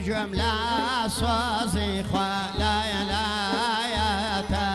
جملة صوزي خلا يلاياتا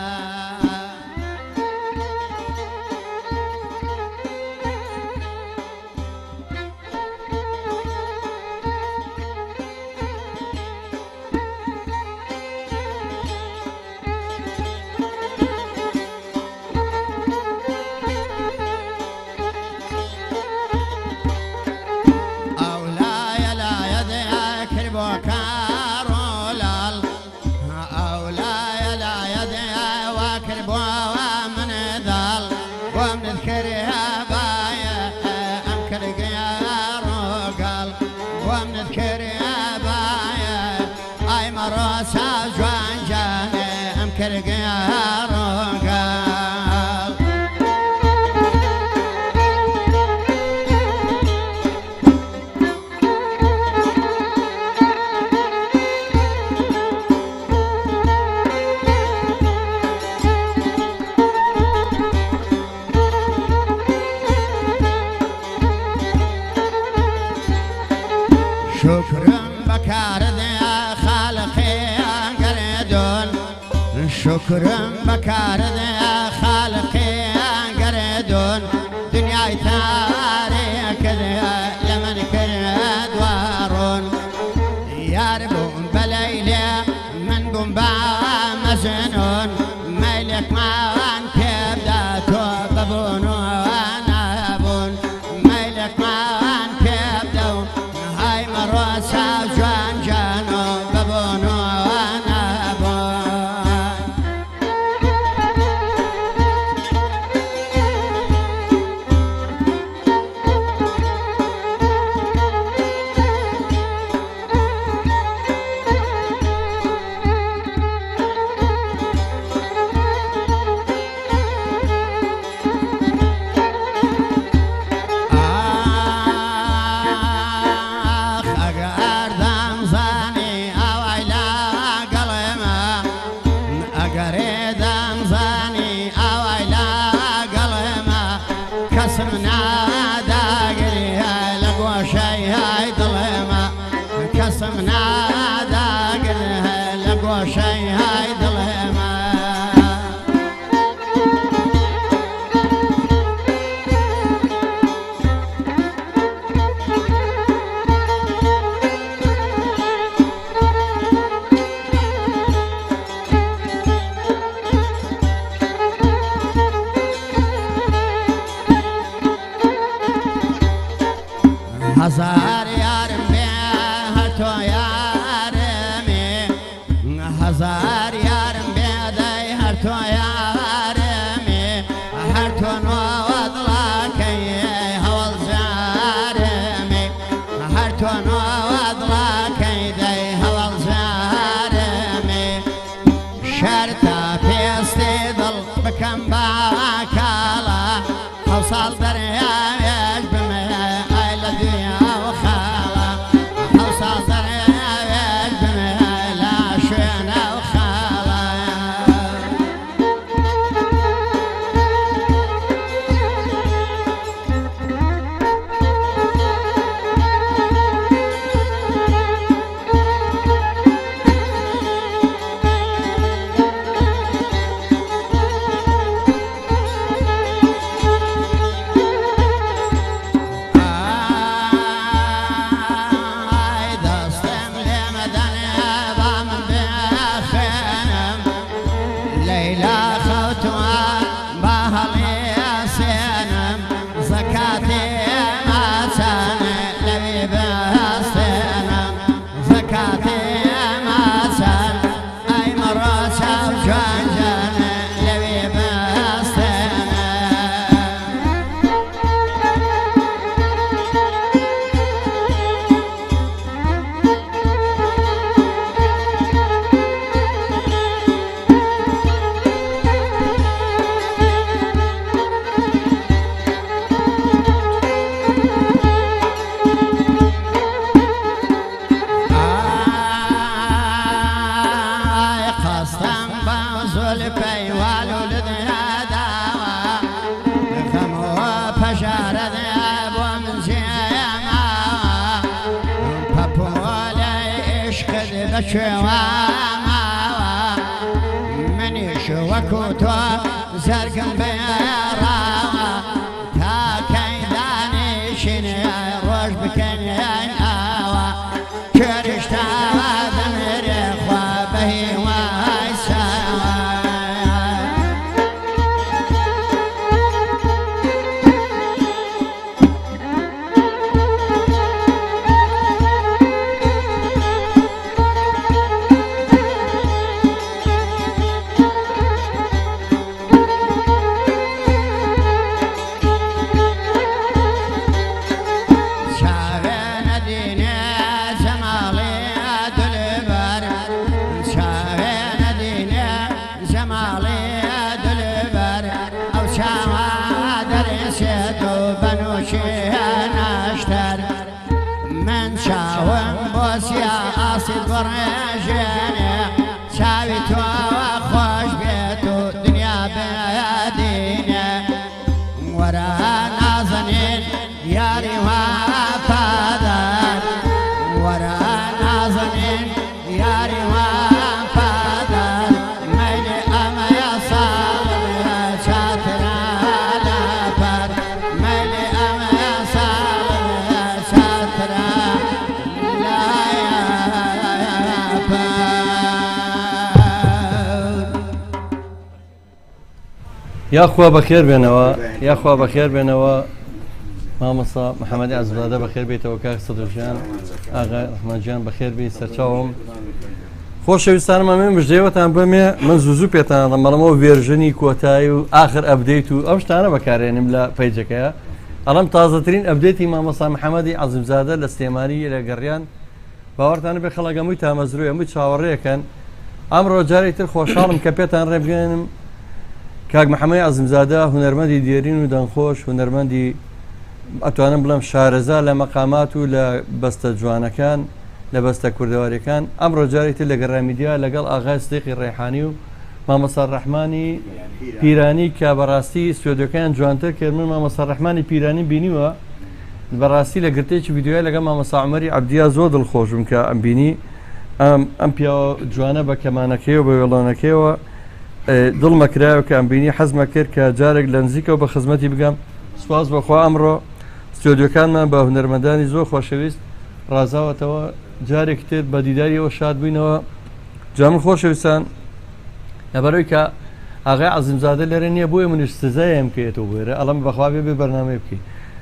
شكرا بكار يا خالقي قردون شكرا بكار يا خالقي قردون دنياي تاريك لمن كرد وارون يا ربون بليلة من قنبا مزنون ميلك ما كبدا توقبون وانا ابون ميلك ما كبدا هاي مروسا جوان جانو ببون وانا ابون هزار يارم بيه تو يارمي هزار يارم بيه هر تو يارمي هر تو نوض لكي هول زارمي هر تو نوض لكي دي هول زارمي شرطة بيستي ضل بكم باكالا حوصل درياج بمي شوا منيش وكوتو زرقم بيرا تا كيداني شني روش بكني آوا كرشتا دمري خوابه واسوا من شاوم بوسيا أصيد برجاني شاويتو وخوش بيتو دنيا بيديني ورا نازنين ياري وفادر ورا نازنين ياري وفادر ميلي أما يصاب شاتنا لفر ميلي أما يصاب شاتنا يا أخوة بخير بينوا يا أخوة بخير بينوا مامۆستا محەممەدی عەزیزادە بەخێر بێتەوە کاک سەدرژیان ئاغا ڕەحمانجیان بەخێر بێ سەرچاوم خۆشەویستانم ئەمێ مژدەیەوەتان بەمێ من زوو پێتان دەمەڵەمەوە ڤێرژنی کۆتایی و ئاخر ئەپدەیت و ئەو شتانە بەکارێنم لە پەیجەکەیە ئەڵەم تازەترین ئەپدەیتی مامۆستا محەممەدی عەزیزادە لە سلێمانی لە گەڕیان باوەڕتانە بێ خەڵک هەمووی تامەزروی هەمووی چاوەڕێیەکەن ئەمڕۆ جارێک تر خۆشحاڵم کە پێتان ڕێبگەێنم کاک محەممەدی عەزیزادە هونەرمەندی دێرین و دەنگخۆش هونەرمەندی ئەتوانم بڵم شارەزا لە مەقامات و لە بەستە جوانەکان لە بەستە کوردەواریەکان ئەمڕۆ جارێتی لە گەڕامیدیا لەگەڵ ئاغای سدیقی ڕێحانی و مامۆستا ڕەحمانی پیرانی کە بەڕاستی سوێدەکەیان جوانتر کرد من مامۆستا ڕەحمانی پیرانی بینیوە بەڕاستی لە گرتێکی ڤیدیۆی لەگەڵ مامۆستا عومەری عەبدیا زۆر دڵخۆشم کە ئەم بینی ئەم پیاوە جوانە بە کەمانەکەیەوە بە وێڵۆنەکەیەوە دڵمە کرایەوە کە ئەم بینی حەزمە کرد کە جارێک لە نزیکەوە بە خزمەتی بگەم سوپاس بەخوا ئەمڕۆ ستۆدیۆکانمان بە هونەرمەندانی زۆر خۆشەویست ڕازاوەتەوە جارێک تر بە دیداریەوە شاد بووینەوە جا من خۆشەویستان لەبەرەوەی کە ئاغای عەزیمزادە لێرە نییە بۆیە منیش سزایە بکەیتەوە بێرە ئەڵەم بەخوا بێ بەرنامەی بکەی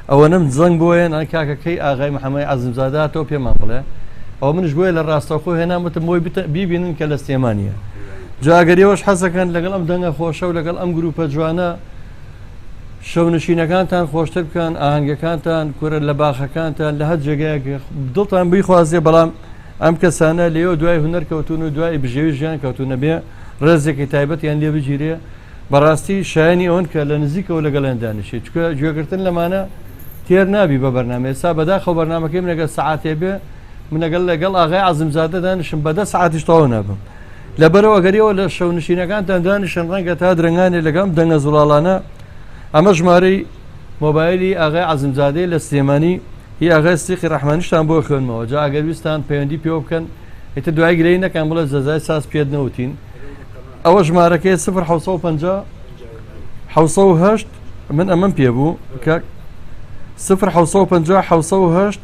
ئەوە نەم زەنگ بۆیەن ئەن کاکەکەی ئاغای محەممەدی عەزیمزادە تۆ پێمان بڵێ ئەوە منش بۆیە لە ڕاستەوخۆ هێنامەتم بۆی بیبینن کە لە سلێمانیە جاگەریەوەش حەزەکەن لەگەڵ ئەم دەنگە خۆشە و لەگەڵ ئەم گروپە جوانە شەونشینەکانتان خۆشتر بکەن ئاهەنگەکانتان کورە لە باخەکانتان لە هەر جێگایەک دڵتان بیخوازیێ بەڵام ئەم کەسانە لێەوە دوای هونەر کەوتون و دوای بژێوی ژیان کەوتونە بێ ڕێزێکی تایبەتیان لێ بگیرێ بەڕاستی شایانی ئەوەن کە لە نزیکەوە لەگەڵیان دانیشێت چکە گوێگرتن لەمانە تێر نابی بە بەرنامە ئێستا بەداخەو بەرنامەکەی من لەگەڵ سەعاتێ بێ من لەگەڵ ئاغای عەزیمزادە دانیشم بە 10 ساعتیش تەواو نابم لەبەرەوە گەریەوە لە شەونشینەکانتان دانیشن ڕەنگە تا درنگانێ لەگەڵ دەنگە زوڵاڵانە ئەمە ژمارەی مۆبایلی ئاغای عەزیمزادەی لە سلێمانی هی ئاغای سدیقی ڕەحمانیشتان بۆ خوێنمەوە جا ئەگەر ویستان پەیوەندی پێوە بکەن ئیتر دوای گرەی نەکەن بڵێ جەزای ساز پێت نەوتین ئەوە ژمارەکەی 0 750 من ئەمەم پێبوو کە 0 750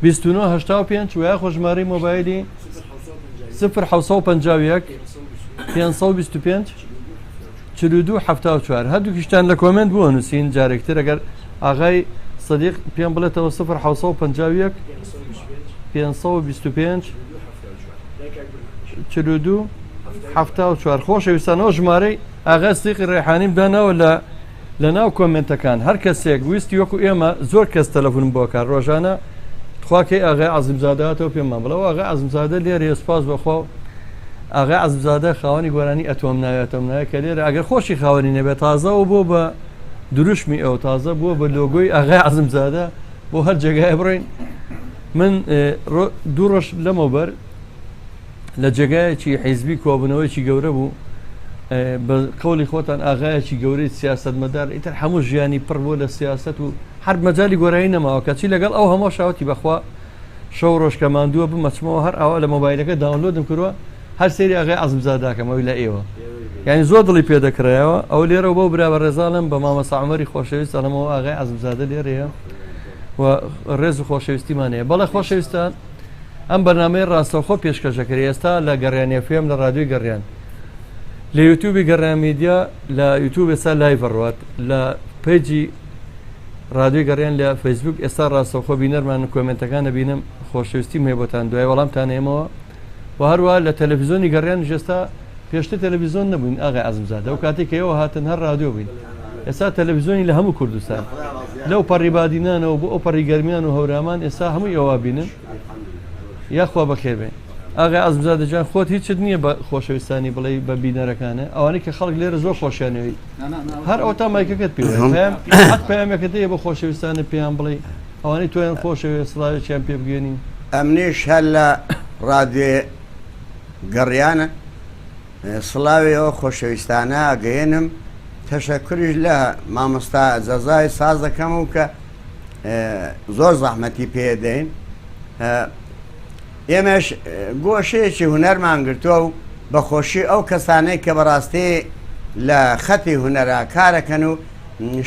29 ویا خۆ ژمارەی مۆبایلی 0 751 525 42 74 هەردووکیشتان لە کۆمنت بووە نووسین جارێکتر ئەگەر ئاغای سەدیق پێم بڵێتەوە 0 751 525 42 74 خۆشەویستانەوە ژمارەی ئاغای سدیقی ڕێحانیم داناوە لە ناو کۆمنتەکان هەر کەسێک ویستی وەکو ئێمە زۆر کەس تەلەفۆن بۆ کار ڕۆژانە خواکەی ئاغای عەزیمزادەوە پێمان بڵەوە ئاغای عەزیمزادە لێرە سپاس بەخوا ئاغای عەزیمزادە خاوەنی گۆرانی ئەتۆم ناوێت کە لێرە ئەگەر خۆشی خاوەنی نەبێت تازەوە بۆ بە دروشمی ئەو تازە بووە بە لۆگۆی ئاغای عەزیمزادە بۆ هەر جێگای بڕین من دوو ڕۆژ لەمەوبەر لە جێگایەکی حیزبی کۆبوونەوەیکی گەورە بوو بە قەولی خۆتان ئاغایەکی گەورەی سیاسەتمەدار ئیتر هەموو ژیانی پڕ بۆ لە سیاست و هەر مەجالی گۆرایی نەماوە کەچی لەگەڵ ئەو هەموو شاوەتی بەخوا شەو ڕۆژکە ماندووە بمەچمەوە هەر ئەوە لە مۆبایلەکە داونلۆدم کردووە هەر سێری ئەغای عەزمزاداکەمەوەی لە ئێوە یعنی زۆر دڵی پێدەکرایەوە ئەو لێرە بۆ برا بە ڕێزانم بە مامەستا عومەری خۆشەویست ئەڵەمەوە ئاغای عەزمزادە لێرەیە و ڕێز و خۆشەویستیمانەیە بەڵێ خۆشەویستان ئەم بەرنامەی ڕاستەوخۆ پێشکەشەکەی ئێستا لە گەڕیان FM لە ڕادیۆی گەڕیان لە یوتیوبی گەڕیان میدیا لە یوتیوب ئێستا لایڤ ڕوات لە پیجی ڕادیۆی گەڕیان لە فەیسبوک ئێستا ڕاستەوخۆ بینەرمان کۆمنتەکان دەبینم خۆشەویستیم هەیە بۆتان دوای وەڵامتان هێمەوە و هەروە لە تەلەڤیزۆنی گەڕیان ژێستا پێشتر تەلەڤیزۆن نەبووین ئاغای عەزمزادە ئەو کاتێک کە ئێوە هاتن هەر ڕادیۆ بووین ئێستا تەلەڤیزۆنی لە هەموو کوردستان لەو پەڕی بادینانەوە بۆ ئەو پەڕی گەرمیان و هەورامان ئێستا هەمووی ئێوە بینن یاخوا بەخێر بێن ئاغای عەزمزادە جان خۆت هیچت نییە بە خۆشەویستانی بڵێ بە بینەرەکانە ئەوانەی کە خەڵک لێرە زۆر خۆشیانەوەی هەر ئەو تا مایکەکەت پێ حەت پەیامەکەت هەیە بە خۆشەویستانە پێیان بڵێ ئەوانەی تۆیان خۆشەوێ سڵاوێکیان پێ بگەێنین ئەمنیش هەر لە ڕادیۆ گەڕیانە سڵاویەوە خۆشەویستانە ئەگەێنم تەشەکریش لە مامۆستا جەزای ساز دەکەم و کە زۆر زەحمەتی پێدەین ئێمەش گۆشەیەکی هونەرمان گرتووە و بەخۆشی ئەو کەسانەی کە بەڕاستی لە خەتی هونەرا کارەکەن و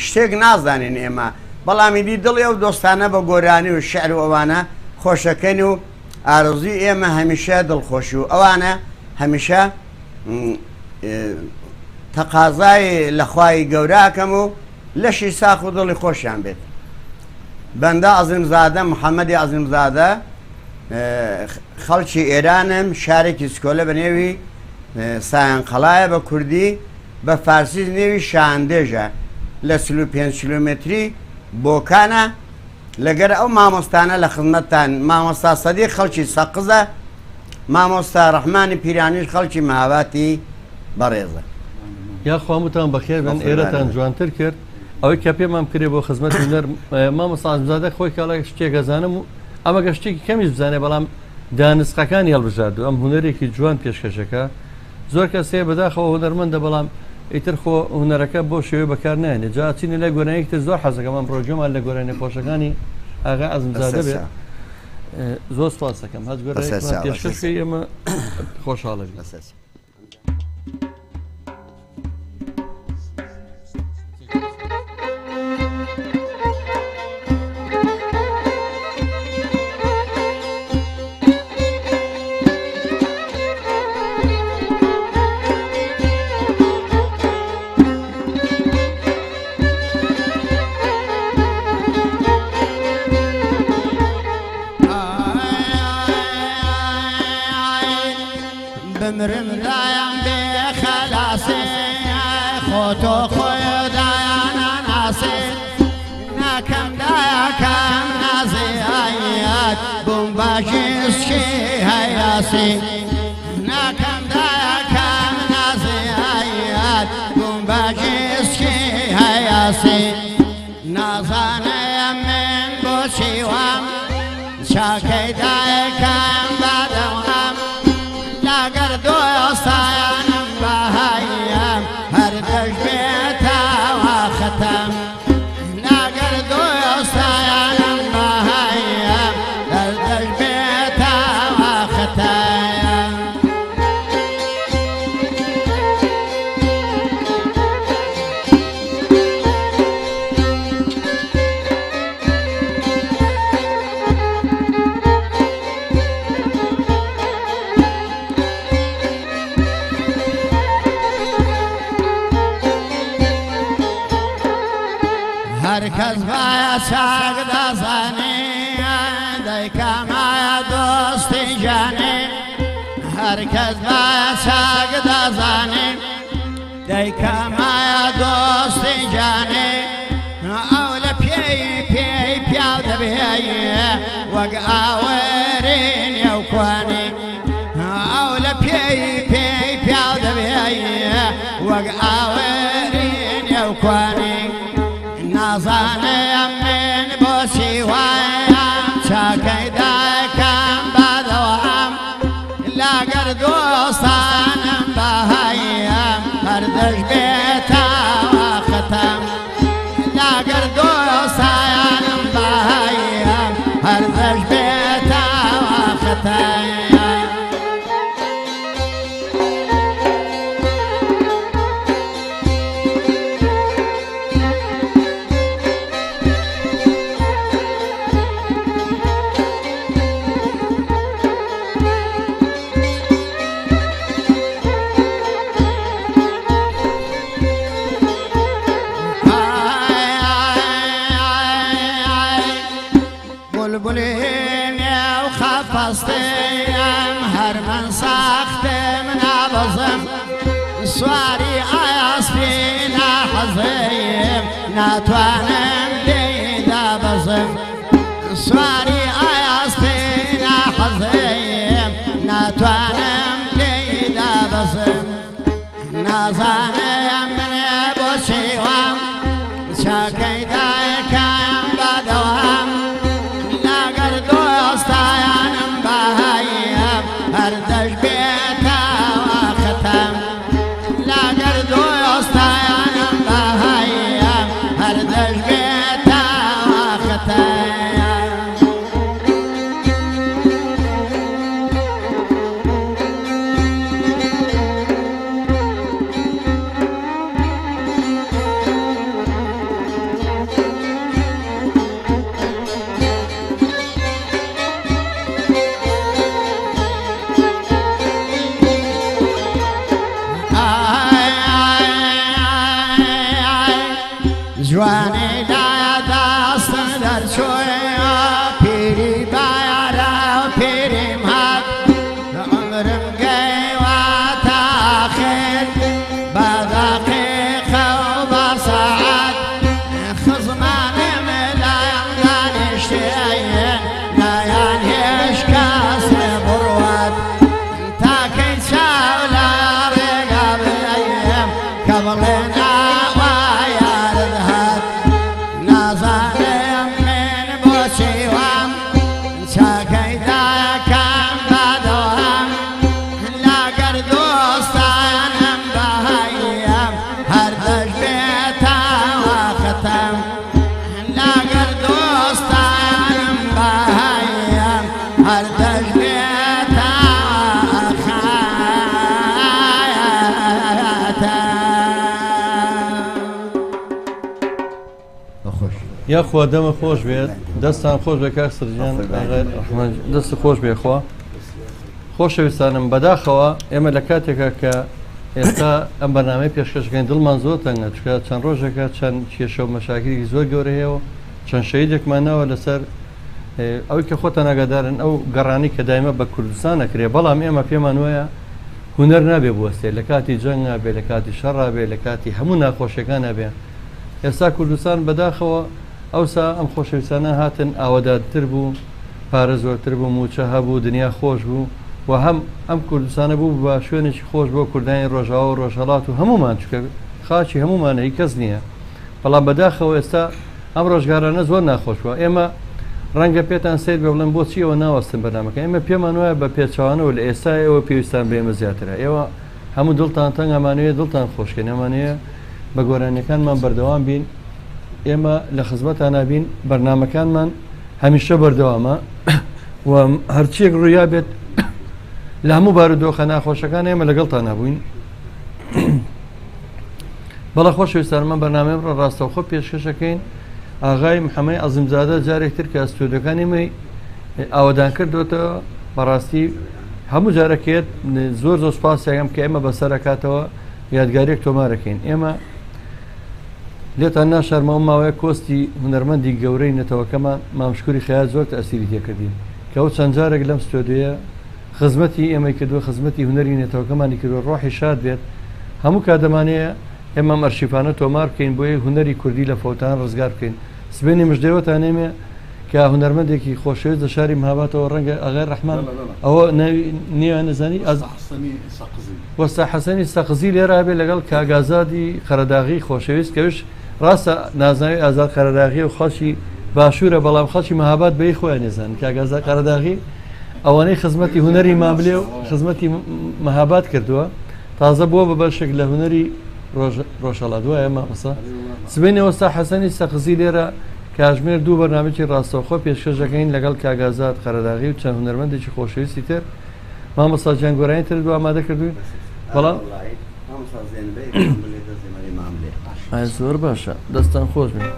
شتێک نازانین ئێمە بەڵامی دی دڵی ئەو دۆستانە بە گۆرانی و شعر و ئەوانە خۆشەکەن و ئارزوی ئێمە هەمیشە دڵخۆشی و ئەوانە هەمیشە تەقازای لەخوای گەوراکەم و لەشی ساخ و دڵی خۆشیان بێت بەندە عەزیمزادە محەممەدی عەزیمزادە خەڵکی ئێرانم شارێکی سکۆلە بە نێوی سایانقەڵایە بە کوردی بە فارسی نێوی شاندێژە لە 35 کیلۆمتری بۆکانە لەگەر ئەو مامۆستانە لە خزمەتتان مامۆستا سەدیق خەڵکی سەقزە مامۆستا ڕەحمانی پیرانیش خەڵکی ماهاواتی بەڕێزە یاخوا وتان بەخێر بن ئێرەتان جوانتر کرد ئەوەی کە پێمان کرێ بۆ خزمەت هونەر مامۆستا عەزمزادە خۆی کاڵە شتێکەزانم و ئەمە گەشتێکی کەمیش بزانێ بەڵام دانسقەکانی هەڵبژاردو ئەم هونەرێکی جوان پێشکەشەکە زۆر کەسێ بەداخەوە هونەرمەندە بەڵام ئیتر خۆ هونەرەکە بۆ شێوەی بەکار نایێنێ جا چینە لای گۆرانیەکتر زۆر حەزەکەمان ڕۆژێمان لە گۆرانی خۆشەکانی ئاغای عەزمزادە بێت زۆر سپاس دەکەم هەست گۆرانیەکمان پێشکەشکەی ئێمە خۆشحاڵە بێت بمرم دایم به خلاصی خودتو خود دایانا ناسی نکم دایا کم نازی آیات بومباجیس کی حیاسی نکم دایا کم نازی آیات بومباجیس کی حیاسی نازانیم من بوشیوام شاکی دای کم بدوام لاگر دوستانم بهایم هر دش بیتا و ختم لاگر دوستانم بهایم هر دش بیتا و ختم هرکس باید چاک دزانی دیکم آیا دوستی جانی هرکس باید چاک دزانی دیکم آیا دوستی جانی اول پی پیاو دبیایی وگ آورین یوکوانی اول پی پیاو دبیایی وگ آورین یوکوانی نازانم من بوشی وایم چاکی دایکم بدوام لاگر دوستانم بهایم هر دش بیتا و ختم لاگر دوستانم بهایم هر دش بیتا سواری ئاسپێنا حەزەیەم ناتوانم لێدا بەزم سواری ئاسپێنا حەزەیەم ناتوانم لێدا بەزم نازانم منێ بۆ شێوام چاکەی دایەکەم بەدەوام لاگەر دۆستایانم بەهایەم هەردەش بێتەوە ختەم لاگەر دۆستایانم بەهایەم هەردەش بێتەوە ختەم جوانی لایە دەستم دەرچۆیە پیری بایارە و پیریم هات عمرم گەیواتە ئاخر بە دەقیقە و بە سەعات خزمانم لایەم دانیشتێیە لایەن هێش کەسێ بڕوات تاکەی چاو لە ڕێگا بێیم کە بڵێن نازانم من بۆ چێوام چاکەی دایەکەم بەدەوام لاگەر دۆستانم بەهایەم هەردەش بێتەوە ختەم لاگەر دۆستانم بەهایەم هەردەش بێتەوە ختەم یا خوا دەمە خۆش بێت دەستان خۆش بێ کاک سرجان دەست خۆش بێخوا خۆشەویستانم بەداخەوە ئێمە لە کاتێکە کە ئێستا ئەم بەرنامەی پێشکەشەکەین دڵمان زۆر تەنگە چکە چەند ڕۆژێکە چەند کێشە و مەشاکری زۆر گەورە هەیەەوە چەند شەیدێکمان ناوە لەسەر ئەوەی کە خۆتان ئاگادارن ئەو گەڕانی کە دایمە بە کوردستان ئەکرێ بەڵام ئێمە پێمان وایە هونەر نابێ بوەستێ لە کاتی جەنگ نابێ لە کاتی شەڕابێ لە کاتی هەموو ناخۆشیەکان نابێ ئێستا کوردستان بەداخەوە ئەوسا ئەم خۆشەویستانە هاتن ئاوادارتر بوو پارە زۆرتر بوو موچە هەبوو دنیا خۆش بوو و هەم ئەم کوردستانە بوو بە شوێنێکی خۆش بۆ کوردانی ڕۆژاوە و ڕۆژهەڵات و هەمومان چکە خاچی هەمومانە هیچ کەس نییە بەڵام بەداخەوە ئێستا ئەم ڕۆژگارانە زۆر ناخۆشوە ئێمە ڕەنگە پێتان سیر بێ بڵێن بۆچی ئەوە ناوەستن بەنامەکە ئێمە پێمان وایە بە پێچوانەوە لە ئێستا ئێوە پێویستان بێمە زیاترە ئێوە هەموو دڵتان تەنگ ئەمانەیە دڵتان خۆشکەن ئەمانەیە بە گۆرانیەکانمان بەردەوام بین ئێمە لە خزمەتان نابین بەرنمەکانمان هەمیشە بەردەوامە و هەرچیەک ڕوویا بێت لە هەموو بارودۆخە ناخۆشەکان ئێمە لەگەڵتان نبووین بەڵە خۆشەویستانمان بەرنامەی ڕۆ ڕاستەوخۆ پێشکەشەکەین ئاغای محەممەد عەزیمزادە جارێکتر کە ئەستودەکانیمەی ئاوادان کردوێتەوە بەڕاستی هەموو جارەکێت زۆر زۆر سپاسیاگەم کە ئێمە بەسەرکاتەوە یادگارێک تۆمارەکەین ئێمە لێتان ناشارمەوە ماوەیە کۆستی هونەرمەندی گەورەی نەتەوەکەمان مامشکوری خەیات زۆر تەسیری تێکردین کە ئەو چەند جارێک لەم ستۆدیۆیە خزمەتی ئێمەی کردووە خزمەتی هونەری نێتەوەکەمانی کردووە ڕۆحی شاد بێت هەموو کادەمانەیە ئێمە ئەرشیفانە تۆمار بکەین بۆیە هونەری کوردی لە فەوتان ڕزگار بکەین سبێنی مژدەوەتان نێمێ کە هونەرمەندێکی خۆشەویست لە شاری مهاباتەوە ڕەنگە ئاغای ڕەحمان ئەوە نیوان نەزانی وەستا حەسەنی سەقزی لێرا بێ لەگەڵ کاگازادی قەرەداغی خۆشەویست کەوش ڕاستە نازناوی ئازاد قەرەداغی و خەڵکی باشوورە بەڵام خەڵکی مەهابات بەی خۆیان نێزان کاگازا قەرەداغی ئەوانەی خزمەتی هونەری مابلێ و خزمەتی مەهابات کردووە تازە بووە بە بەشێک لە هونەری ڕۆژهەڵات دوایە مامەسا سبێنی وەستا حەسەنی سەقزی لێرە کاژمێر دوو بەرنامەی ڕاستەوخۆ پێشکەشەکەین لەگەڵ کاگازات قەرەداغی و چەند هونەرمەندێکی خۆشەویستی تر مامەسا جیانگۆرانی تر دو ئامادە کردوین بەڵام زۆر باشە دەستان خۆش بێن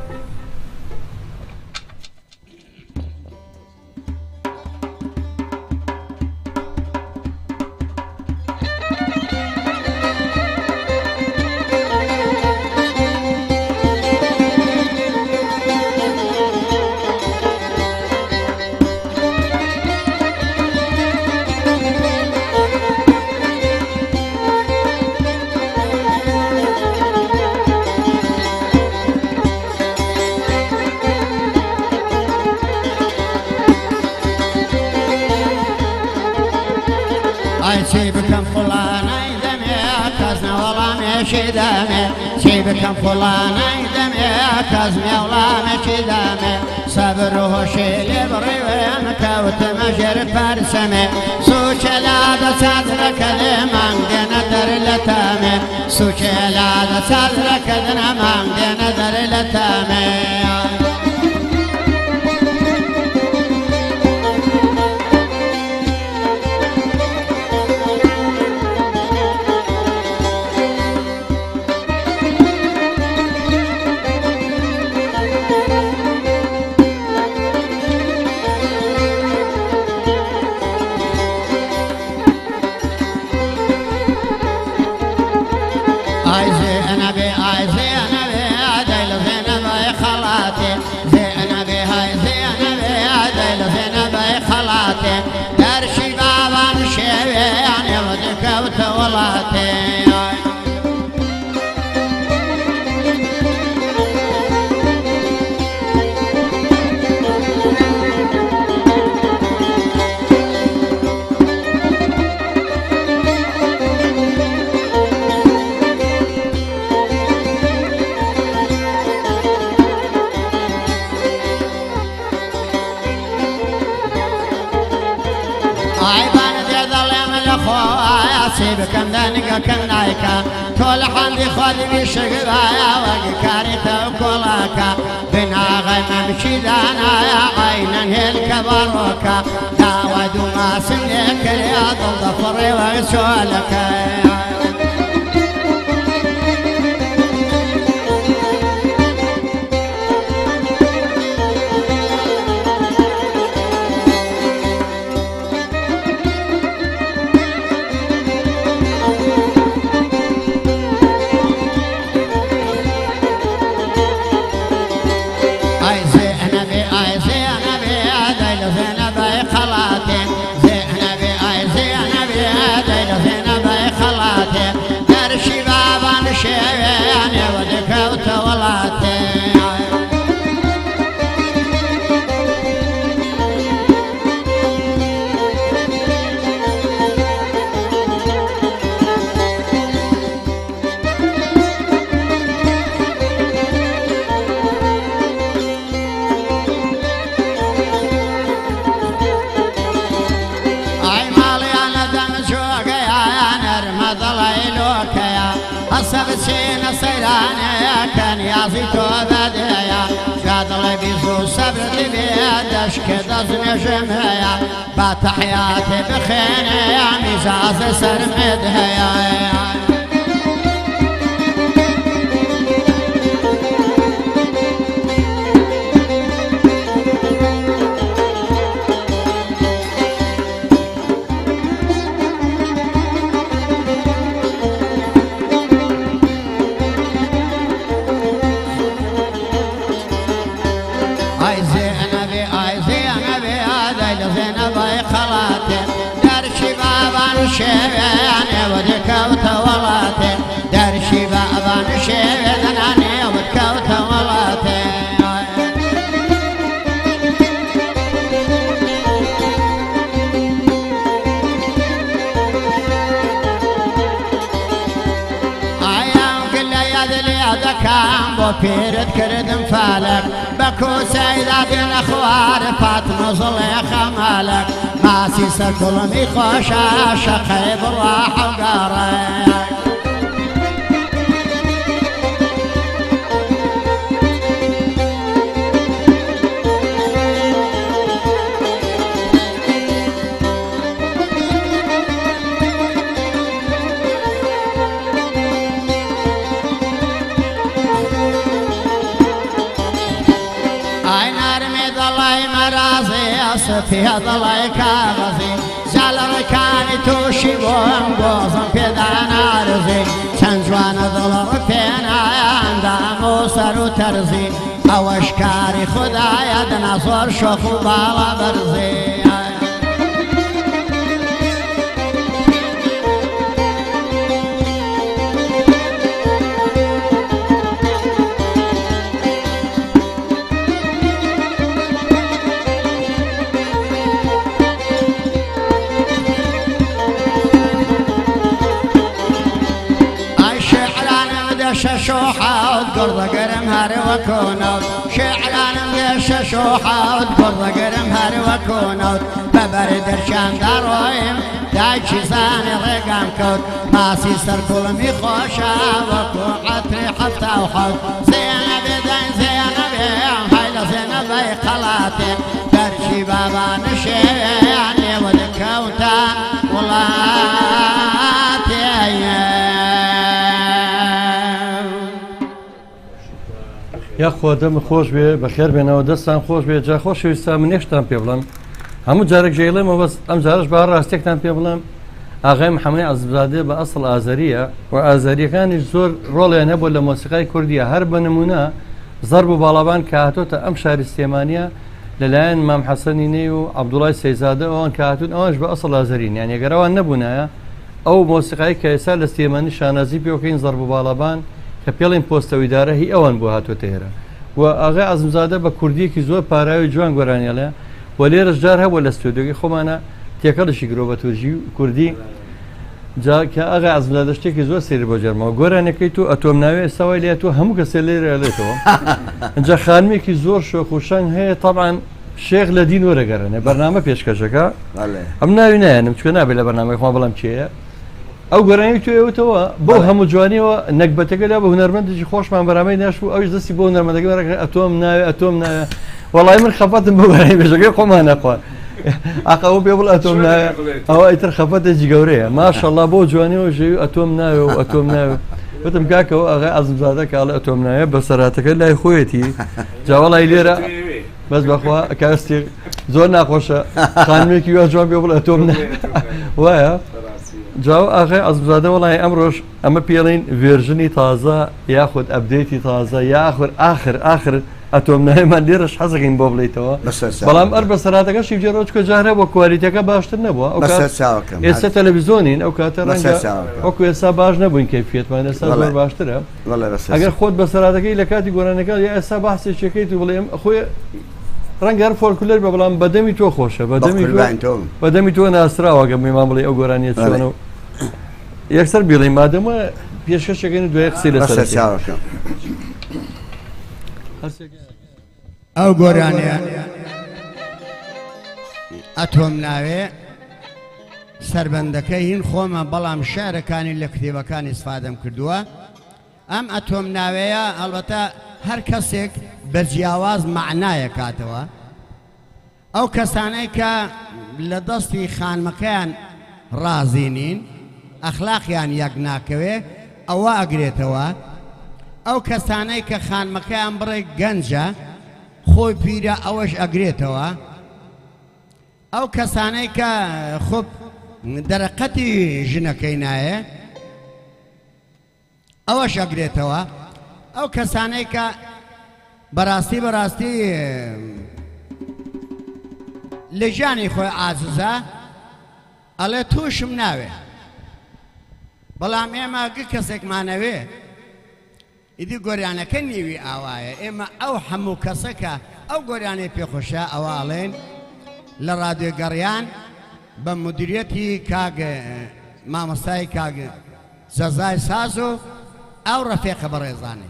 چی بکەم فڵانەی دەمێ کەس نەوەڵامێکی دەمێ چی بکەم فڵانەی دەمێ کەس مێوڵامێکی دەمێ سەبر و هۆشی لێ بڕێوێن کەوتمە ژێر پەرچەمێ سوچێ لا دەچادرەکە لێ مانگ دێنە دەر لە تەمێ سوچێ لا دەچادرەکە دنە مانگ دێنە دەر لە تەمێ درشی بابان شویان یود کەوتە وڵاتێ چی بکەم دەنگەکەم نایکە تۆ لە حەمدی خۆت بیشگرایە وەگی کاریتە و کۆڵاکە بناغی من بچی دانایە عینەن هێلکە بەڕۆکە داوە دوو ماسم لێ کردیا دڵ دەفڕێ وەگ چۆلەکە سبچینە سەیرانەیە کە نیازی تۆ بەدەیە جادڵی بیز و سەبرتی بێ دەشکە دەزمێژم هەیە با تەحیاتی بخێنەیە میزازە سەرمێد هەیە شویان یود کەوتە وڵاتێ دەرشی بابان شێوێ دەنانێ یود کەوتە وڵاتێ ئایان گلە یاد لێ دەکەم بۆ پیرت کردم فالک بە کوسەیدا دێنە خوار فاتمە زڵێ خەمالک ماسی سەرکوڵمی خۆشە شەقەی بڕوا حەوگاڕێ سپیە دڵی کاغەزی زالڕێکانی تووشی بۆم گۆزم پێدا نارزی چەند جوانە دڵڕ پێنایەندام و سەر و تەرزی ئەوەش کاری خودایە دەنا زۆر شۆخ و باڵا بەرزی قيش شوحة قرض قرم هاري وكونوت شعرانم قيش شوحة قرض قرم هاري وكونوت ببرد رشان دارويم دايشي زاني ضيقام كوت ماسي سر كلمي خوشا وكو عطري حفتا وحوت زينب دين زينب هايلا زينب اي قلاتي درشي بابا نشيعني ودكوتا ولاتي یا خوا دەم خۆش بێ بەخێر بێنەوە دەستان خۆش بێ جا خۆشەویستان من یەشتان پێ بڵم هەموو جارێک ژێڵێمەوە بەس ئەم جارش با ڕاستێکتان پێ بڵم ئاغای محەممەد عەزیزادێ بە ئەسڵ ئازەریە و ئازەریەکانی زۆر ڕۆڵیان هەبوو لە مۆسیقای کوردیە هەر بە نمونە زەرب و باڵابان کە هاتۆتە ئەم شاری سلێمانیە لەلایەن مام حەسەنی نەی و عەبدوڵای سەیزادە ئەوان کە هاتوون ئەوانش بە ئەسڵ ئازەرین یان ئەگەرەوان نەبوونایە ئەو مۆسیقای کە ئێستا لە سلێمانی شانازی پێوەکەین زەرب و باڵابان کە پێڵین پۆستەویدارە هی ئەوان بۆ هاتوۆتە ئێرە و ئاغای عەزیزادە بە کوردیەکی زۆر پاراوی جوان گۆرانیێڵێ و لێرەش جار هەبوو لە ستۆدیۆی خۆمانە تێکەڵشی گرۆڤەتورژی و کوردی جا کە ئاغای عەزیزادە شتێکی زۆر سێری بۆ جەرمەوە گۆرانەکەی تو ئەتۆم ناوێ ئێستاوای لێ تۆ هەموو کەسێ لێرە لێتەوە ئەجا خانمێکی زۆر شۆخ و شەنگ هەیە تەبعاً شێخ لە دین وەرەگەڕێنێ بەرنامە پێشکەشەکە ئەم ناوی نایەنم چکە نابێت لە بەرنامەکەخوا بەڵام چێە ئەو گەرانی توێوتەوە بەو هەموو جوانیەوە نەکبەتەکەدا بە هونەرمەندێکی خۆشمان بەرامەی ناشبوو ئەوش دەستی بۆ هونەرمەندەکە ئەتۆم ناوێ ئەتۆم ناوێ وەڵای من خەفەتم بۆ گەرانی بێژەکەی خۆمان نەخوا ئەقەوە پێ بڵ ئەتۆم ناوێ ئەوە ئیتر خەفەتێکی گەورەیە ماشەڵڵا بۆ جوانیەوە ژێوی ئەتۆم ناوێ و ئەتۆم ناوێ وتم کاکەەوە ئاغای عەزیزادە کاڵە ئەتۆم ناوێ بە سەراتەکە لای خۆیەتی جاوەڵای لێرە بەس بەخوا کاستێک زۆر ناخۆشە خانمێکی وا جوان پێ بڵ ئەتۆم وایە جاو ئاغای عەزیزادە وڵای ئەمڕۆژ ئەمە پێڵین ڤێرژنی تازە یاخود ئەپدەیتی تازە یاخود ئاخر ئەتۆم ناوێمان لێرەش حەزەکەین بۆ بڵیتەوە بەڵام ئەر بە سەراتەکەشی جێڕۆ چکە جارە بۆ کوالیتەکە باشتر نەبووە ئێستا تەلەڤیزۆنین ئەو کاتە ڕەنگە وەکو ئێستا باش نەبووین کەیفیەتمان ئێستا زۆر باشترە ئەگەر خۆت بە سەراتەکەی لە کاتی گۆرانەکە یا ئێستا باسێکەکەیت و بڵێم خۆی ڕەنگە هەر فۆلکلۆر بە بەڵام بەدەمی تۆ خۆشە بەدەمی تۆ ناسراوە گە میمان بڵێ ئەو گۆرانیە چۆنە و یەکسەر بیڵێ مادەمە پێشکەشەکەین دوای قسەی لەسەر ئەو گۆرانیە ئەتۆم ناوێ سربەندەکەی هین خۆمە بەڵام شارەکانی لە کتێبەکانی استفادەم کردووە ئەم ئەتۆم ناوەیە ئەڵبەتە هەر کەسێک بە جیاواز معنایە کاتەوە ئەو کەسانەی کە لە دەستی خانمەکەیان ڕازینین ئەخلاقیان یەک ناکەوێ ئەوە ئەگرێتەوە ئەو کەسانەی کە خانمەکەیان بڕێ گەنجە خۆی پیرە ئەوەش ئەگرێتەوە ئەو کەسانەی کە خۆ دەرەقەتی ژنەکەی نایە ئەوەش ئەگرێتەوە ئەو کەسانەی کە بەڕاستی لە ژیانی خۆی ئاززە ئەڵێ تووشم ناوێ بەڵام ئێمە کەسێکمانەوێ ئیدی گۆریانەکە نیوی ئاوایە ئێمە ئەو هەموو کەسەکە ئەو گۆریانەی پێخۆشە ئەوە ئەڵێن لە ڕادیۆگەڕیان بە مدیریەتی کاگ مامۆستای کاگ جەزای ساز و ئەو ڕەفێقە بەڕێزانێ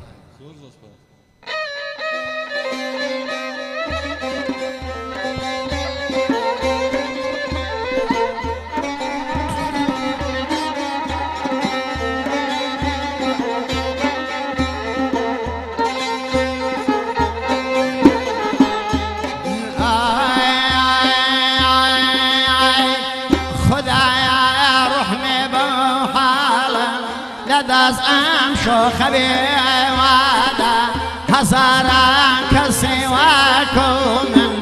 دەست ئەم شۆخەبێ وادە هەزاران کەسی واکۆ من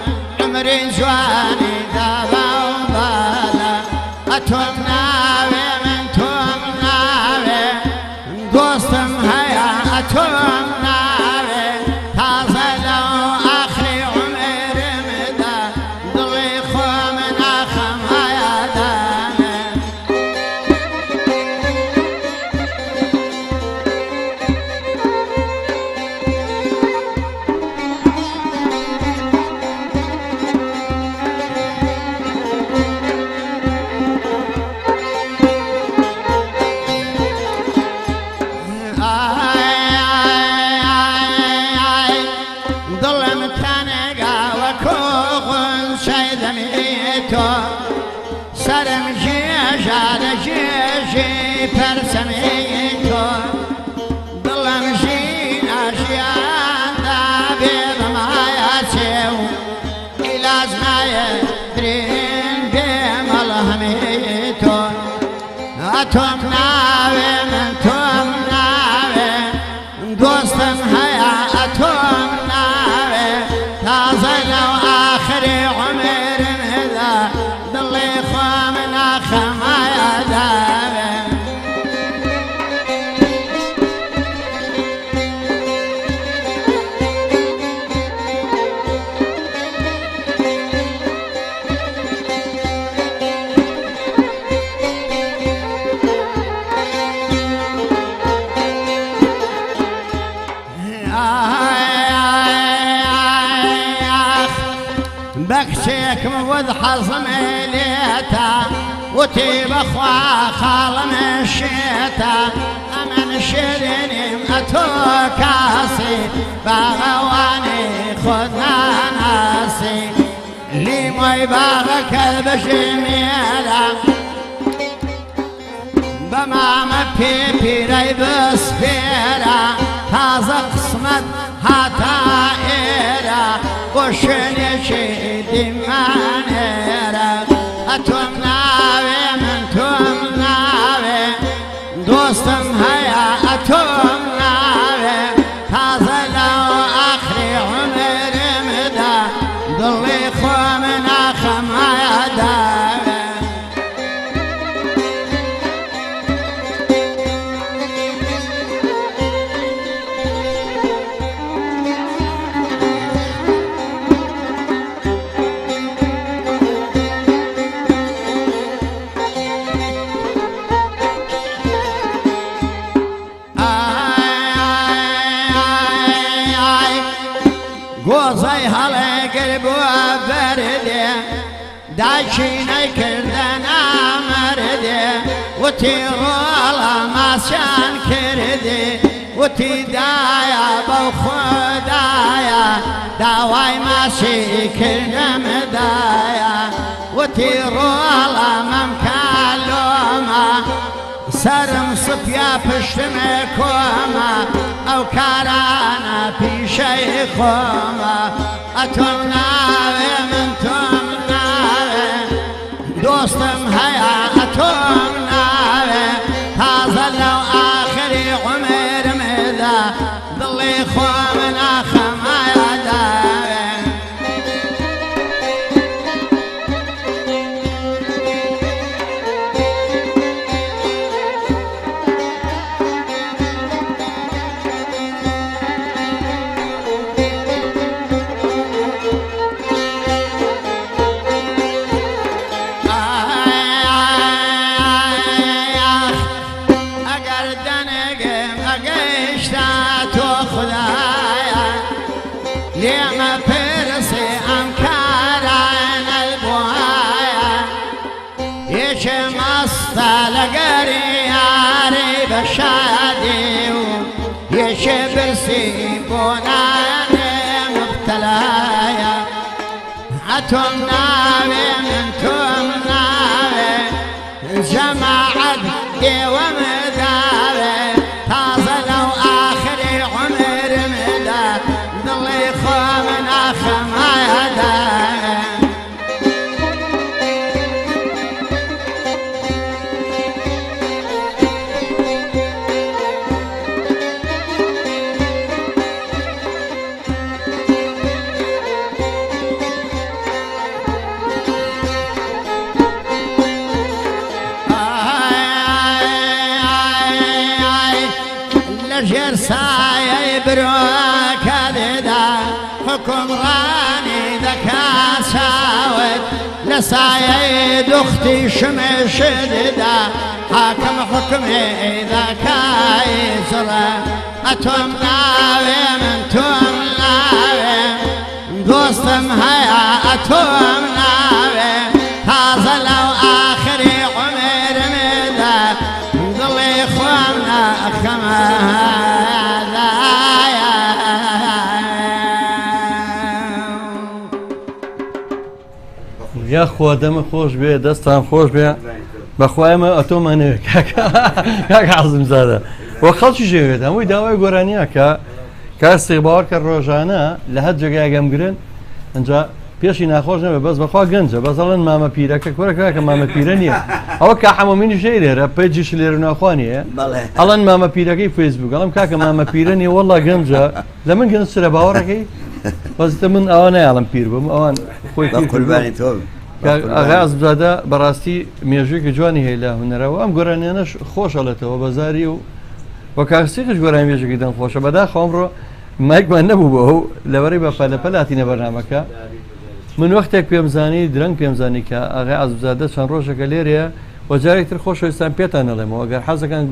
عمری جوانی داوا و بادا ئەتۆم ناوێ من تۆم ناوێ دۆستم هەیە ئەتۆم ناوێ تازە لەو ئاخری عمرمدا دڵی خۆم ناخەم هەیەدانێ جار جيشي برسميتو ظلمشي أشياء دابيض ما يسيو إلى زنايا درين بيم الهميتو أتوم ناوي من توم ناوي دوستم هيا أتوم ناوي تازلو آخري عمر مذا ضلي خوامنا خمايا داوي بكشيك موذ حظم ليتا وتيب اخوا خال مشيتا امن شيرين اتو كاسي باغواني خذنا ناسي لي ما يبارك البشميلا بمام بيبي ريبس فيرا تازق صمت هاتا إيرا وشني شيدي مانيرا أتوم ناوي من توم ناوي دوستم هيا أتوم ناوي تازا لو آخري عمر مدى ضلي خومنا خمايا داوي قوزي هلا قلبوا بردي دايشيني كردنا مردي وتيرول ماسان كردي وتدايا بوخدايا داواي ماشي كرنا مدايا وتيرول ممكالوما سرم صفيا پشتم کوما او کارانا پیشه خوما اتوم ناوی من توم ناوی دوستم هیا اتوم ناوی تازه لو آخری عمر مدا ضلی خوامنا خمایا داوی لما برسي أمكاران البوايا يش مصطل قرياري بشادي يش برسي بوناني مبتلايا أتم ناوي من تم ناوي جماعة دي ومداوي تازة لو آخري عمر مدا ضلي خوامنا خمايا داوي جرساي بروك هذا حكم راني ذكا ساود لساي دختي شمش ددا حاكم حكمي ذكا يزرى اتوم ناوي من توم ناوي دوستم هيا اتوم ناوي تازه لو آخري عمر مدا ضلي خوامنا خما یا خوا دم خوش بێ دەستان خۆش بێ بەخوایمە ئەتۆمانەوێت کاک حەزم زادە وە خەڵکی ژێوێت هەمووی داوای گۆرانیە کە کاسی باوەڕ کە ڕۆژانە لە هەر جێگایگەم گرن ئەجا پێشی ناخۆش نەبێت بەس بەخوا گەنجە بەزەڵەن مامە پیرەکە کۆرەکە مامە پیرە نییە ئەوە کا حەمەمینی ژێ لێرە پێجیش لێرە ناخوانیە ئەڵەن مامە پیرەکەی فیسبوک ئەڵم کاکە مامە پیرە نیە وەڵا گەنجە لە من گەنج سرە باوەڕەکەی بەستە من ئەوە نایڵم پیر بم ئەوان خۆی قوربانی تۆ ئاغاز بزادە بەڕاستی مێژوویەکی جوانی هەیە لە هونەرەوە ئەم گۆرانیانەش خۆشەڵێتەوە بەزاری و وە کاکسیقش گۆرانی مێژێکی دەم خۆشە بەداخەوە ئەمڕۆ مایکمان نەبوو بۆ ئەو لەبەرەی بە پەلەپەلاتینە بەرنامەکە من وەختێک پێمزانی درەنگ پێمزانی کە ئاغای ئازبزادە چەند ڕۆژێکە لێرەیە وەجارێکتر خۆشەویستان پێتان نەڵێمەوە ئەگەر حەزەکان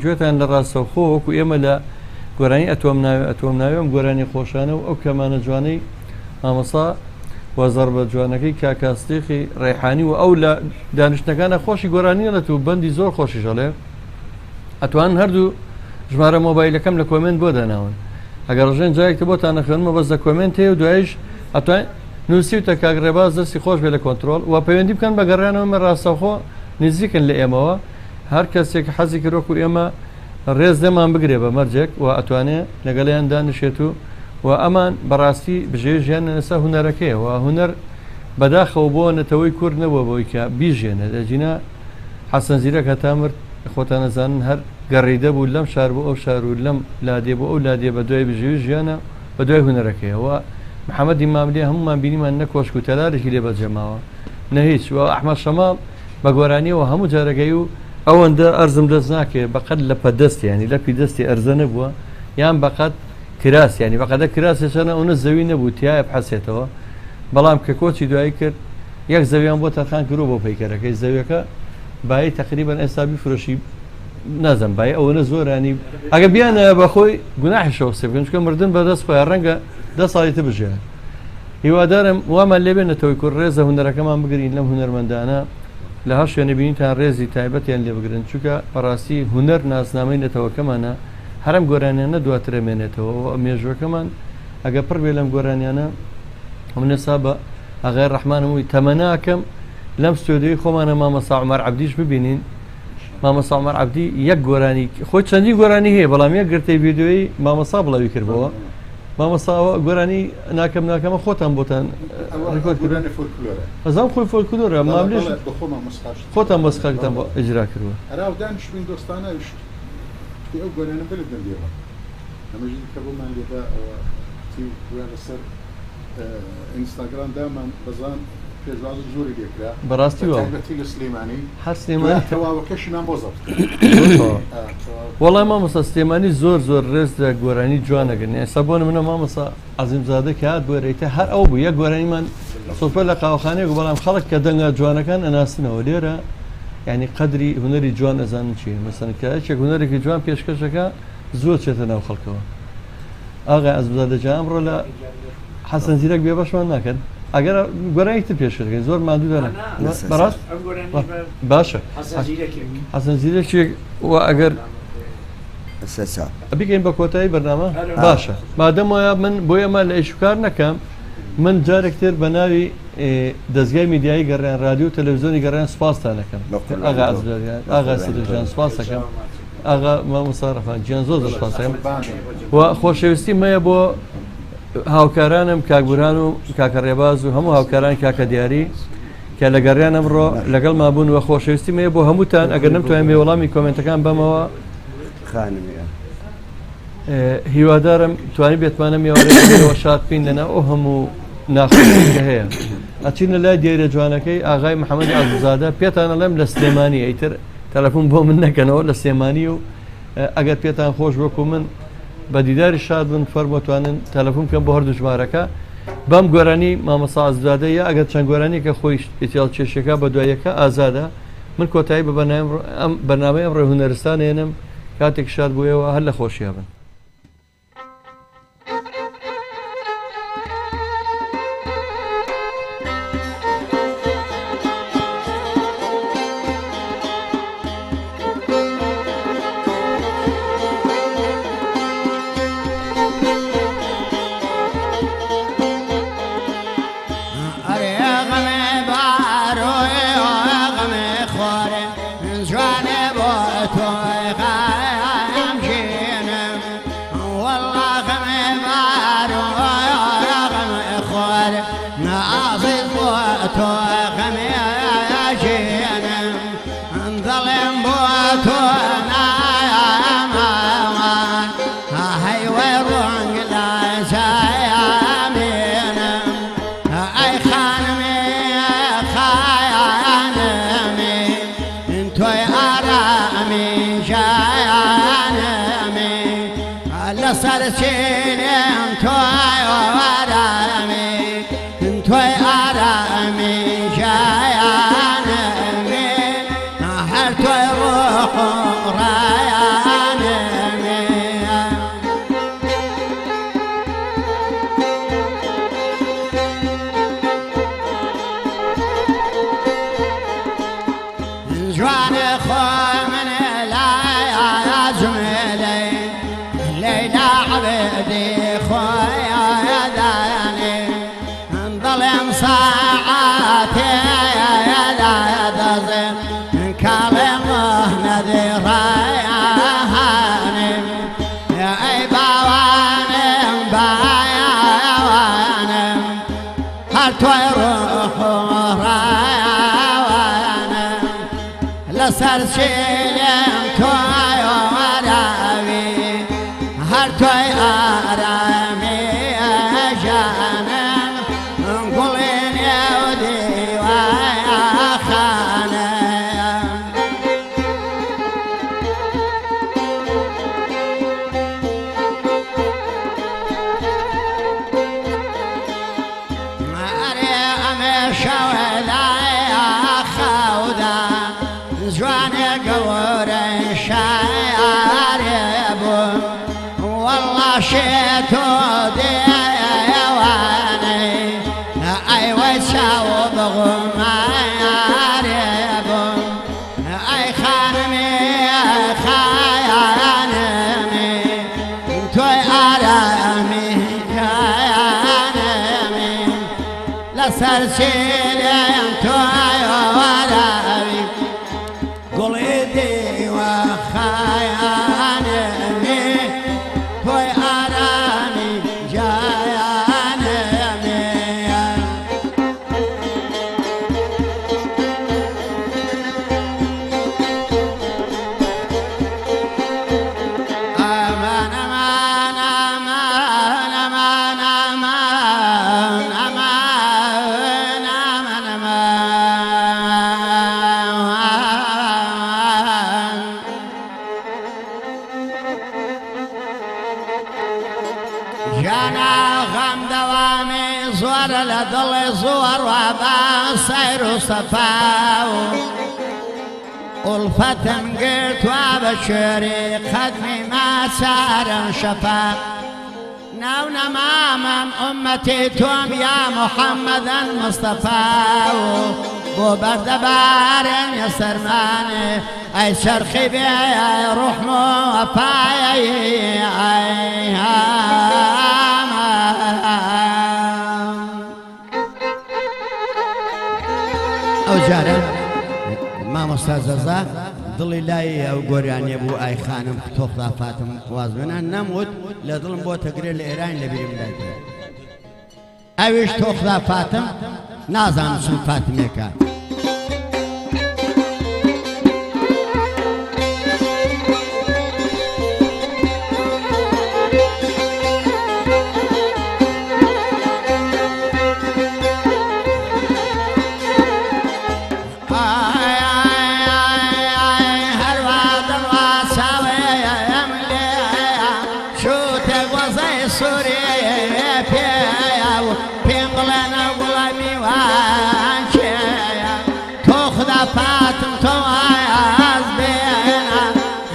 گوێتان لە ڕاستەوخۆ وەکو ئێمە لە گۆرانی ئەتۆم ناوێم گۆرانی خۆشانە و ئەو کەمانە جوانەی مامەسا وەزەر بە جوانەکەی کاکاستیقی ڕێحانی و ئەو لە دانیشتەکانە خۆشی گۆرانیەت و بەندی زۆر خۆشی ژەڵێ ئەتوان هەردوو ژمارە مۆبایلەکەم لە کۆمنت بۆ داناون ئەگەر ڕژێن جایەکتە بۆتان نەخێنمە بەس لە کۆمنت هەیە و دوایش ئەتوان نووسیوتە کاگڕێباز دەستی خۆش بێ لە کۆنتترۆل و پەیوەندی بکەن بە گەڕانەوەمە ڕاستەخۆ نزیکن لە ئێمەوە هەر کەسێک حەزی کردۆک و ئێمە ڕێز دەمان بگرێ بە مەرجێک و ئەتوانێت لەگەڵیان دانیشێت و ئەمان بەڕاستی بژێ ژیان نەسا هوەرەکەیە و هوەر بەداخەوە بۆ نەتەوەی کورد نەبووە بۆی کە بیژێنە دەجینا حەسەن زیرەک هەتا مرد خۆتان نەزانن هەر گەڕیدە بوو لەم شار بۆ ئەو شار و لەم لادێ بۆ ئەو لادێ بە دوای بژێوی ژیانە بە دوای هوەرەکەیەوە محەممەدی ماملێ هەمومان بینیمان نەکۆشک و تەلارێکی لێ بەجەماوە نە هیچ و ئەحمەد شەماڵ بە گۆرانیەوە هەموو جارەکەی و ئەوەندە ئەرزم دەست ناکێت بەقەت لە پەدەستی ینی لە پیدەستی ئەرزە نەبووە یان بەقەت کراس ینی بەقەدە کراسێشانە ئەوە زەوی نەبوو تایە بحەسێتەوە بەڵام کە کۆچی دوایی کرد یەک زەویان بۆ تەرخان کرۆ بۆ پەیکەرەکەی زەویەکە بای تقریبان ئێستا بیفرۆشی نازم بای ئەوەنە زۆرانی ئەگە بیانە بەخۆی گوناحی شەوسێ بکەن چکە مردن بەدەست خۆیان ڕەنگە 10 ساڵی بژێن هیوادارم وامان لێبێنێتەوەی کورد ڕێزە هوەرەکەمان بگرین لەم هوەرمەندانە لە هەر شوێنە بینیتان ڕێزی تایبەتیان لێ بگرن چونکە بەڕاستی هوەر ناسنامەی نەتەوەکەمانە هەرم گۆرانیانە دواترە مێنێتەوە مێژوەکەمان ئەگە پڕ بێ لەم گۆرانیانە منێسا بە ئاغای ڕەحمانمووی تەمەناکەم لەم ستۆدیۆی خۆمانە مامەسا عومەر عەبدیش ببینین مامەسا عومەر عەبدی یەک گۆرانی خۆی چەندی گۆرانی هەیە بەڵام یەک گرتەی ڤیدیۆی مامەسا بڵاوی کردبەوە مامەساوە گۆرانی ناکەمە خۆتان بۆتان ئەزام خۆی فۆلکلۆرە ماملێش خۆتان بەسخاکتان بۆ ئەجرا کردووە دانیشتوین دۆستانە ئەو گۆرانە بلت دەبێەوە ئەمەژی کە بۆمان لێدا لەسەر ئینستاگرام دامان بەزان پێشواز زۆری لێکرا بەڕاستی لە سلێمانی هەر سلێمانی تەواوەکەشیمان بۆ زەبط وەڵام مامەسا سلێمانی زۆر ڕێز لە گۆرانی جوانەگەن ئێستا بۆ منە مامەسا عەزیمزادە کە هات بۆرەیتە هەر ئەو بوو یەک گۆرانیمان سۆپە لە قاوەخانەیە بەڵام خەڵک کە دەنگە جوانەکان ئەناسنەوە لێرە ینی قەدری هوەری جوان ئەزانن چی مەسەن کە هیچێک هوەرێکی جوان پێشکەشەکە زۆر چێتە ناو خەڵکەوە ئاغای ئەزبزادەجا ئەمڕۆ لە حەسەن زیرەک بێ بەشمان ناکەن ئەگەر گۆرانێکتر پێشکەکەی زۆر ماندوو دەنە بەڕاست باشە حەسەن زیرەکێک و ئەگەر بگەین بە کۆتایی بەرنامە باشە مادەم وایە من بۆ ئێمە لە ئیشکار نەکەم من جارێکتر بە ناوی دەستگای میدیایی گەڕیان رادیو و تەلەڤیزیۆنی گەڕیان سپاستان دەکەم ئاغا سەدرجان سپاس دەکەم ئاغا مامۆستا ڕەفان گیان زۆر سپاس دەکەم و خۆشەویستی مەیە بۆ هاوکارانم کاک بورهان و کاکە ڕێباز و هەموو هاوکاران کاکە دیاری کە لە گەڕیان ئەمڕۆ لەگەڵ مابوون و خۆشەویستی مەیە بۆ هەمووتان ئەگەر نەمتوانین بێ وەڵامی کۆمنتەکان بەمەوە هیوادارم توانی بێتمانە میێوەرەوە شاد بکەین لەنا ئەو هەموو ناخۆشیکە هەیە ئەچینە لای دیێرە جوانەکەی ئاغای محەممەد عەزیزادە پێتان ئەڵێم لە سلێمانی ئەیتر تەلەفۆن بۆ من نەکەنەوە لە سلێمانی و ئەگەر پێتان خۆش وەکو من بە دیداری شاد بن فەرمۆتوانن تەلەفۆن بکەم بۆ هەردوو ژمارەکە بەم گۆرانی مامەسا عەزیزادە یا ئەگەر چەند گۆرانی کە خۆی ئیتیال کێشەکە بە دواییەکە ئازادە من کۆتایی بە بەرنامەی ئەمڕۆ هونەرستان هێنم کاتێک شاد بوویەوە هەر لە خۆشییا بن لسرچینم توی آرامی توی آرامی جایانمی هر توی روح رایانمی جوان خوی من لا جميلي ليلى عبدي خويا داني انظلم ساعاتي يا دازم كلمه نذيرا يا هانم يا اي باوانم بايا وانم هل تويروح رايا لسرچینم توی آرامی هر توی آرامی جانم گلین یودی و خانم ماری شولای خودا جوان قوري شارب والله شيتو ديواني اي وشاوب غمارب اي خانمي خيانمي توي ارامي خيانمي لسرچينم توي ارامي قليدي وخيانمي توي آرامي جايانمي أمان أمان أمان أمان أمان أمان أمان أمان جانا غم دوامي زور لدل زور وابا سير صفاو الفتم قلت وابشري قدمي ما سار شفا ناونا مامم أمتي توم يا محمد المصطفى بو بردبار يا سرماني أي شرخي بي روح موفاي أو جارة ما مستعززة دڵی لای ئەو گۆریانیە بوو ئای خانم تۆخدا فاتم وازمێنان نەموت لە دڵم بۆ تەگرێ لە ئێران لە بیرم دایکە ئەویش تۆخدا فاتم نازانم چون فاتمێکە فاتم تواز بينا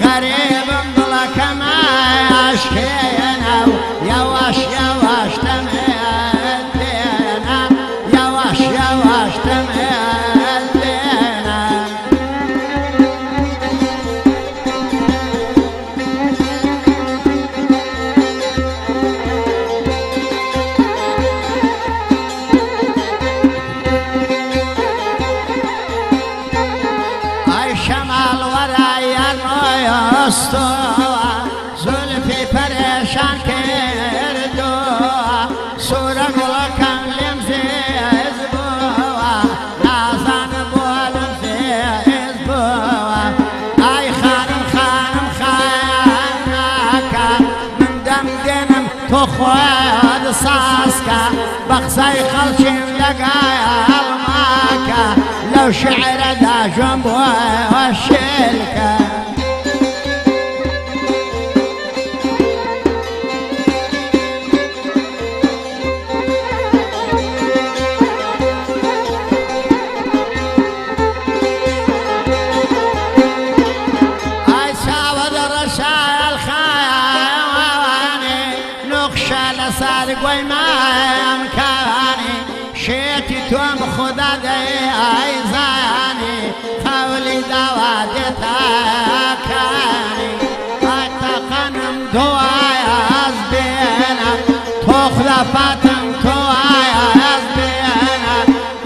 غريب مضلك ما يشكينا يواش يواش تمهل بينا يواش يواش تمهل بينا شمال وراي المستوى زلفي پریشان کردو سورة ملکم لمزیز بوا نازان بولم زیز بوا ای خانم خانم خانکا من دم دنم تو خود ساسکا بخصای خلچین لگای الماکا لو شعر دا جنبو والشلكة لەسەر گوێی مایم کانی شێتی تۆم خوددا دەی زانی قەولی داوا دێتاکانی ئاتەقەنم تۆوایە ئەس بێنە تۆخدا فاتم تۆوایە ئەس بێنە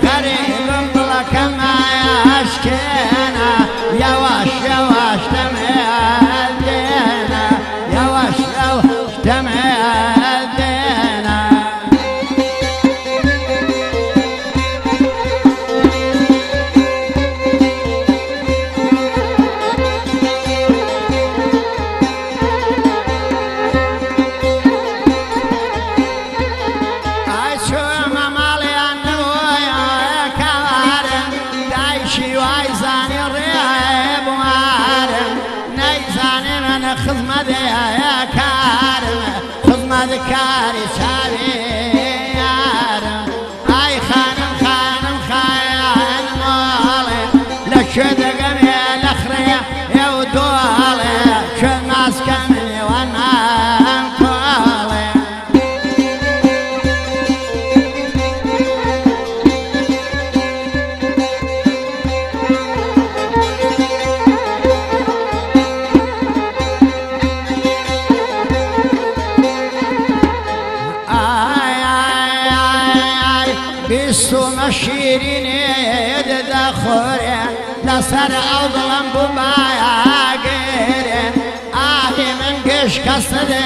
غەریبم بڵەکەمایە ئەشکێنە یەواش یەواش دەمێ دێنە یەواش یەواش دەمێ دێنە ئای چۆمە ماڵیان نەبووە کەوارم دایشی وای زانی ڕێبوارم نەیزانێ منە خزمەتەیە کارم خزمەتکاری چاوی یارم ئای خانم خانم خایان ماڵێ لەکوێ دەگەمێ لە خڕێ ئێو دۆڵێ کوێ ماسکە منێوان مان کۆڵێ بیستومە شیرینێ دەدەخۆرێ لەسەر ئەو دڵم بوومایەگەرێ ئاهی من گشت کەسەدێ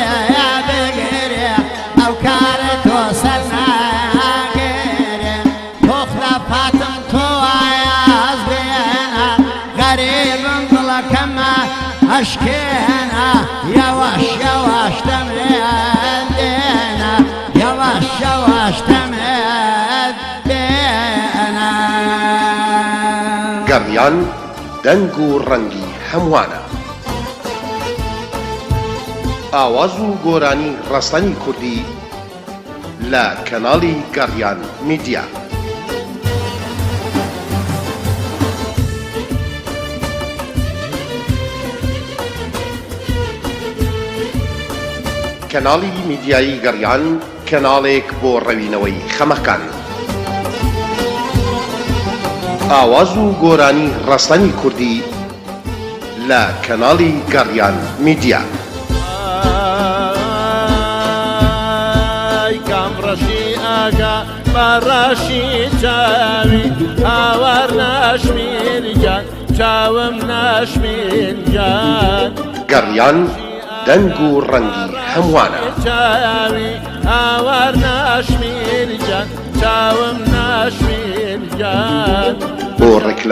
بگەرێ ئەو کارە تۆ سەر ناگەرێ تۆخدا پاتم تۆ ئاز بێنە غەریبم دڵەکەمە ئەشکێنە یەواش یەواش دەمێ دێنە یەواش یەواش دەمێ گەڕیان دەنگ و ڕەنگی هەمووانە ئاواز و گۆرانی ڕستەنی کوردی لە کەناڵی گەڕیان میدیا کەناڵی میدیایی گەڕیان کەناڵێک بۆ ڕەوینەوەی خەمەکان ئاواز و گۆرانی ڕستەنی کوردی لە کەناڵی گەڕیان میدیا کامڕەشی ئاگا بەڕاشی چاوی ئاوار ناشمێنجان چاوم ناشمێنجان گەڕیان دەنگ و ڕەنگی هەمووانە چاوی ئاوار ناشمێنجان چاوم ناشمێنجان بۆ ڕێکلام